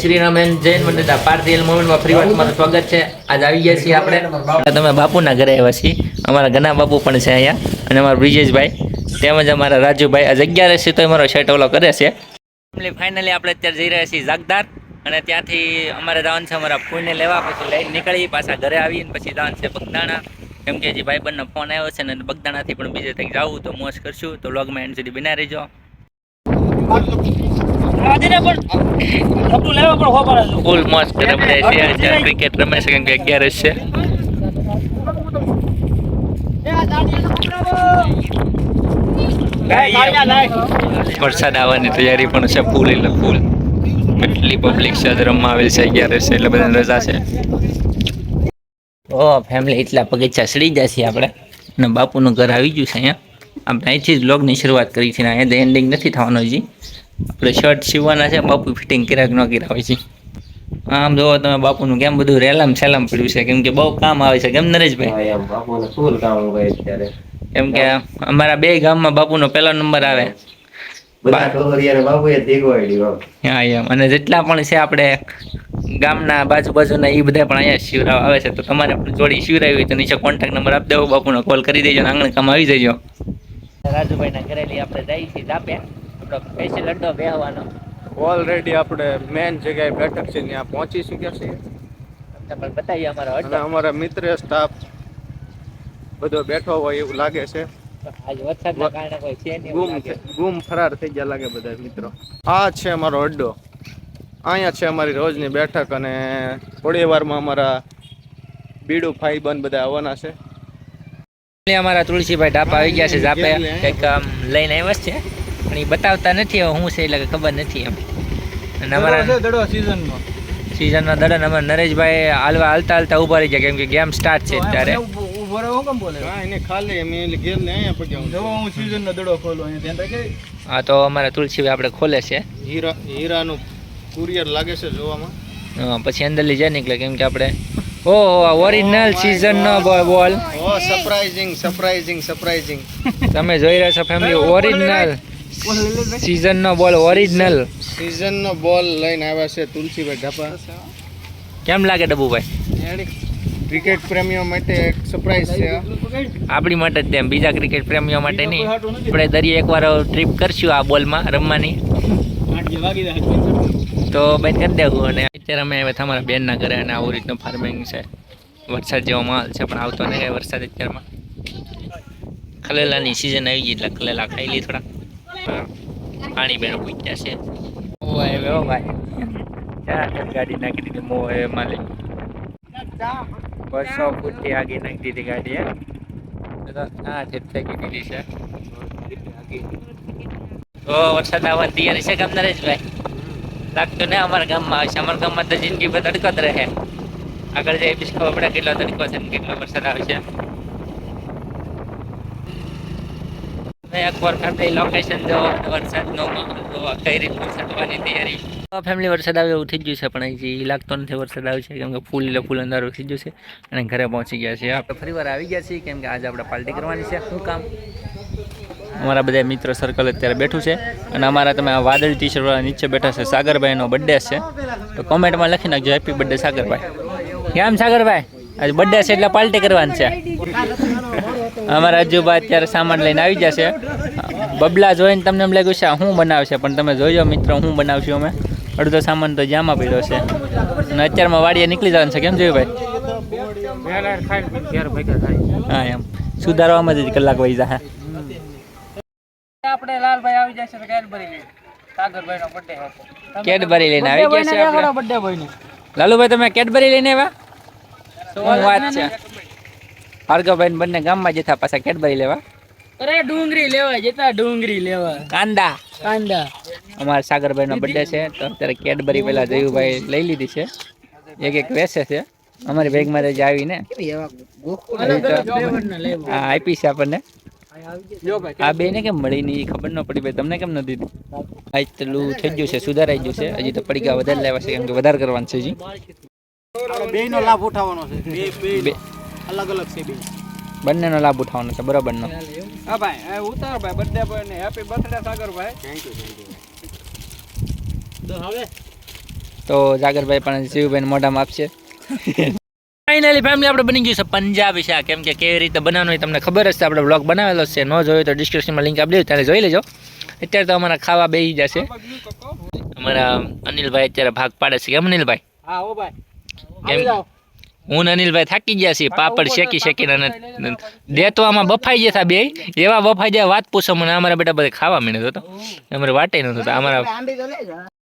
Shri Ram and Jain મંદિરના પાર્થિલ મોમેન્ટમાં ફરી વાર તમારું સ્વાગત છે. આજ આવી ગયા છીએ આપણે તમે બાપુના ઘરે આવ્યા છીએ. અમારા ઘણા બાપુ પણ છે અહીંયા અને અમારા બ્રિજેશભાઈ તેમજ અમારા રાજુભાઈ આજ 11 છે તો અમારો શર્ટ ઓલો કરે છે. ફાઇનલી આપણે અત્યારે જઈ રહ્યા છીએ જાગદાર અને ત્યાંથી અમારે જવાનું છે અમારા ફૂઈને લેવા, પછી લઈને નીકળી પાછા ઘરે આવીને પછી જવાનું છે બગદાણા, કેમ કે જે ભાઈબંધનો ફોન આવ્યો છે ને બગદાણાથી પણ બીજે કંઈક જવું તો મોજ કરશું. તો વ્લોગમાં એન્ડ સુધી બના રહેજો. ફૂલ મસ્ત બધા છે, ક્રિકેટ રમે છે કેમ કે 11 છે. વરસાદ આવવાની તૈયારી પણ છે ફૂલ, એટલે ફૂલ કેટલી પબ્લિક છે રમવા આવેલ છે 11 છે એટલે બધાને રજા છે. ઓ ફેમિલી એટલા પગથિયા ચડી ગયા છીએ આપણે અને બાપુનું ઘર આવી ગયું છે અહીંયા. આપણે અહીંથી જ વ્લોગની શરૂઆત કરી છે, અહીંયા એન્ડિંગ નથી થવાનો હજી. આપણે શર્ટ સીવવાના છે, બાપુ ફિટિંગ કર્યા ન કર્યા હોય છે. આમ જોવો તમે બાપુનું કેમ બધું રેલામ સેલામ પડ્યું છે, કેમ કે બહુ કામ આવે છે. કેમ નરેશભાઈ? બાપુને ફૂલ કામ હોય અત્યારે, કેમ કે અમારા બે ગામમાં બાપુનો પહેલો નંબર આવે. હા એમ, અને જેટલા પણ છે આપણે ગામના બાજુના એ બધા પણ અહીંયા શિવરાવ આવે છે. તો તમારે પણ જોડી શિવરાવી હોય તો નીચે કોન્ટેક્ટ નંબર આપી દેવો, બાપુનો કોલ કરી દેજો અને આંગણ કામ આવી જજો. રાજુભાઈના ઘરેથી આપણે જઈએ છીએ ધાપે, આપણો સ્પેશિયલ અડ્ડો બેહવાનો. ઓલરેડી આપણે મેન જગ્યાએ બેઠક છે ત્યાં પહોંચી ચૂક્યા છીએ. પણ બતાવીએ અમારો અને અડ્ડો. અમારા મિત્ર સ્ટાફ બધો બેઠો હોય એવું લાગે છે. આજ વરસાદના કારણે કોઈ છે નહીં, ગુમ ફરાર થઈ ગયા લાગે બધા મિત્રો. આ છે અમારો અડ્ડો, અહીંયા છે અમારી રોજની બેઠક અને થોડી વારમાં અમારા બીડુ ભાઈ બંધ બધા આવવાના છે. અમારા તુલસીભાઈ ઢાપા આવી ગયા છે, ઝાપે કંઈક લઈને આવ્યા છે પણ એ બતાવતા નથી હવે શું છે, એટલે ખબર નથી એમ. અને અમારા દડો સીઝનનો દડન અમારા નરેશભાઈ હાલતા ઉભા રહી ગયા, કેમ કે ગેમ સ્ટાર્ટ છે અત્યારે. હા તો અમારા તુલસીભાઈ આપણે ખોલે છે. હીરાનું કુરિયર લાગે છે જોવામાં. પછી અંદર લઈ જાય નીકળે, કેમ કે આપણે ઓરિજિનલ સીઝન નો બોલ. સરપ્રાઇઝિંગ તમે જોઈ રહ્યા છો ફેમિલી, ઓરિજિનલ સીઝન નો બોલ, ઓરિજિનલ સીઝન નો બોલ લઈને આવ્યા છે તુલસીભાઈ ઢાપા. કેમ લાગે ડબ્બુભાઈ? ક્રિકેટ પ્રેમીઓ માટે એક સરપ્રાઈઝ છે. આપણી માટે જ તેમ, બીજા ક્રિકેટ પ્રેમીઓ માટે નહીં. આપણે દરિયે એકવાર ટ્રીપ કરશું આ બોલમાં રમવાની, તો બંધ કરી દેવું. અને અત્યારે અમે આવ્યા અમારા બેનના ઘરે અને આવું રીતનું ફાર્મિંગ છે. વરસાદ જેવો માહોલ છે પણ આવતો નહીં વરસાદ અત્યારમાં. ખલેલાની સિઝન આવી ગઈ એટલે ખલેલા ખાઈ લી થોડા. પાણી બેન પૂછ્યા છે. ભાઈ ગાડી નાખી દીધી મોએ માલિક, 200 ફૂટથી આગી નાખી દીધી ગાડી. હા ફેંકી દીધી છે. તો વરસાદ આવવાની તૈયારી છે ગામ નરેશભાઈ? લાગતું ને અમારા ગામમાં આવશે. અમારા ગામમાં તો જિંદગી પર તડકો જ રહે. આગળ જાય પછી ખબર પડે કેટલો તડકો છે ને કેટલો વરસાદ આવશે. એકવાર ફેમિલી લોકેશન જો વરસાદનો કઈ રીતનું થવાની તૈયારી. ફેમિલી વરસાદ આવે એવું થઈ ગયું છે પણ હજી લાગતો નથી વરસાદ આવે છે, કેમ કે ફૂલ અંધારું થઈ ગયું છે અને ઘરે પહોંચી ગયા છે. આપણે ફરી વાર આવી ગયા છીએ, કેમ કે આજે આપણે પાર્ટી કરવાની છે. શું કામ? અમારા બધા મિત્ર સર્કલ અત્યારે બેઠું છે અને અમારા તમે આ વાદળી ટી શર્ટ વાળા નીચે બેઠા છે. સાગરભાઈનો બર્થડે છે, તો કોમેન્ટમાં લખી નાખજો હેપી બર્થડે સાગરભાઈ. કેમ સાગરભાઈ? આજે બર્થડે છે એટલે પાર્ટી કરવાની છે. અમારા રાજુભાઈ અત્યારે સામાન લઈને આવી જશે. બબલા જોઈને તમને એમ લાગ્યું છે શું બનાવશે, પણ તમે જોઈજો મિત્રો શું બનાવશું અમે. અડધો સામાન તો જામાં પડ્યો છે અને અત્યારમાં વાડીએ નીકળી જવાનું છે. કેમ જોયું ભાઈ? હા એમ સુધારવામાં જ કલાક વહી જાય. આપણે લાલભાઈ આવી જશે તો કેડબરી સાગરભાઈનો બર્થડે હતો. કેડબરી લઈને આવી ગયા છે આપણે બર્થડે ભાઈની. લાલુભાઈ તમે કેડબરી લઈને આવ્યા? શું વાત છે? ભાર્ગવભાઈ બંને ગામમાં જતા પાછા કેડબરી લેવા. અરે ડુંગળી લેવા જતા, ડુંગળી લેવા, કાંદા. અમારા સાગરભાઈનો બર્થડે છે તો અત્યારે કેડબરી પેલા જયુભાઈ લઈ લીધી છે, એક વેસે છે. અમારી બેગમાં જ આવીને આપી છે આપણને. આ બે ને કેમ મળી ની ખબર ન પડી ભાઈ, તમને કેમ ન દીધી? આટલું થઈ ગયું છે, સુધારાઈ ગયું છે. હજી તો પડીકા વધારે લેવા છે, કેમ કે વધારે કરવાનું છે હજી. બેયનો લાભ ઉઠાવવાનો છે. બે અલગ છે બે. બંનેનો લાભ ઉઠાવવાનો છે બરાબરનો. હા ભાઈ ઉતાર ભાઈ બર્થડે બોય ને હેપી બર્થડે સાગરભાઈ. Thank you. તો હવે તો જાગરભાઈ પણ શિવભાઈ મોઢામાં આપશે. ફાઇનલી ફેમિલી આપણે બની ગયું છે પંજાબી શાક. કેમ કે કેવી રીતે બનાવવાનું હોય તમને ખબર હશે, આપણે બ્લોગ બનાવેલો છે. ન જોયો તો ડિસ્ક્રિપ્શનમાં લિંક આપી દઉં, ત્યારે જોઈ લેજો. અત્યારે તો અમારા ખાવા બેસી જશે. અમારા અનિલભાઈ અત્યારે ભાગ પાડે છે. કેમ અનિલભાઈ? હા હો ભાઈ, કેમ? હું ને અનિલભાઈ થાકી ગયા છીએ પાપડ શેકીને અને દેતવામાં બફાઈ ગયા હતા બે. એવા બફાઈ ગયા વાત પૂછો મને. અમારા બેટા બધા ખાવા માંડ્યા હતા, અમારે વાટે નહોતું. અમારા